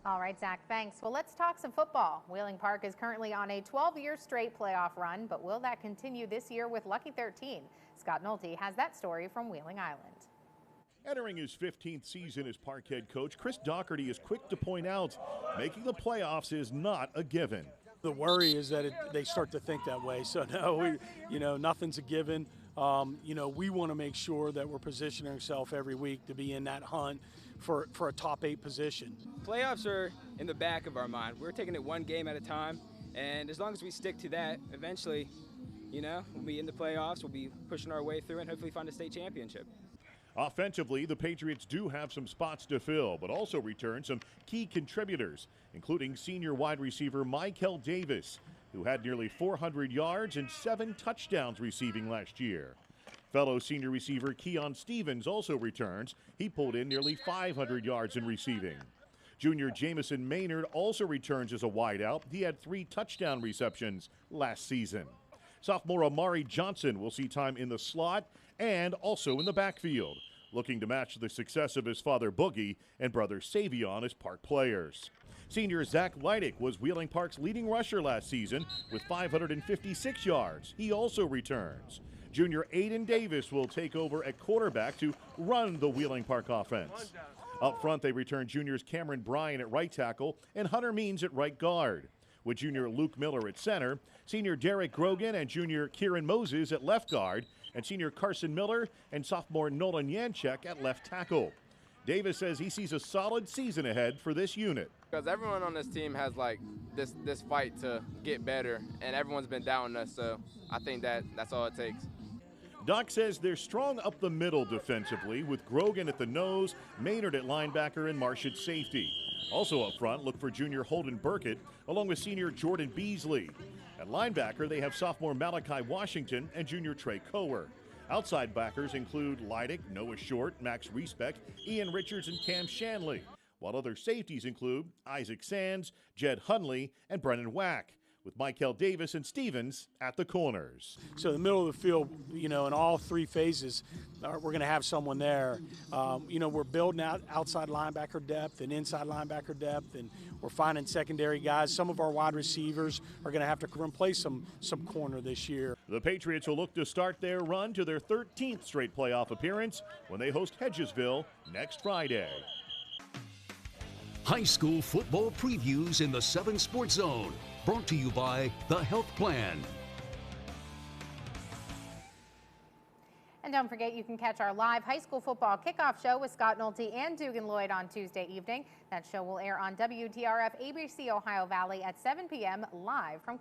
All right, Zach, thanks. Well, let's talk some football. Wheeling Park is currently on a 12-year straight playoff run, but will that continue this year with Lucky 13? Scott Nolte has that story from Wheeling Island. Entering his 15th season as Park head coach, Chris Doherty is quick to point out making the playoffs is not a given. The worry is that they start to think that way. So no, nothing's a given. We want to make sure that we're positioning ourselves every week to be in that hunt for a top 8 position. Playoffs are in the back of our mind. We're taking it one game at a time, and as long as we stick to that, eventually, we'll be in the playoffs, we'll be pushing our way through and hopefully find a state championship. Offensively, the Patriots do have some spots to fill, but also return some key contributors, including senior wide receiver Michael Davis, who had nearly 400 yards and 7 touchdowns receiving last year. Fellow senior receiver Keon Stevens also returns. He pulled in nearly 500 yards in receiving. Junior Jamison Maynard also returns as a wideout. He had 3 touchdown receptions last season. Sophomore Amari Johnson will see time in the slot and also in the backfield, looking to match the success of his father Boogie and brother Savion as Park players. Senior Zach Leidick was Wheeling Park's leading rusher last season with 556 yards. He also returns. Junior Aiden Davis will take over at quarterback to run the Wheeling Park offense. Up front, they return juniors Cameron Bryan at right tackle and Hunter Means at right guard, with junior Luke Miller at center, senior Derek Grogan and junior Kieran Moses at left guard, and senior Carson Miller and sophomore Nolan Yanchek at left tackle. Davis says he sees a solid season ahead for this unit. Because everyone on this team has this fight to get better, and everyone's been doubting us, so I think that's all it takes. Doc says they're strong up the middle defensively, with Grogan at the nose, Maynard at linebacker, and Marsh at safety. Also up front, look for junior Holden Burkett, along with senior Jordan Beasley. At linebacker, they have sophomore Malachi Washington and junior Trey Cower. Outside backers include Leidick, Noah Short, Max Respect, Ian Richards, and Cam Shanley, while other safeties include Isaac Sands, Jed Hunley, and Brennan Wack, with Michael Davis and Stevens at the corners. So the middle of the field, in all 3 phases, we're going to have someone there. We're building out outside linebacker depth and inside linebacker depth, and we're finding secondary guys. Some of our wide receivers are going to have to replace some corner this year. The Patriots will look to start their run to their 13th straight playoff appearance when they host Hedgesville next Friday. High school football previews in the 7 Sports Zone. Brought to you by The Health Plan. And don't forget, you can catch our live high school football kickoff show with Scott Nolte and Dugan Lloyd on Tuesday evening. That show will air on WTRF ABC Ohio Valley at 7 p.m. live from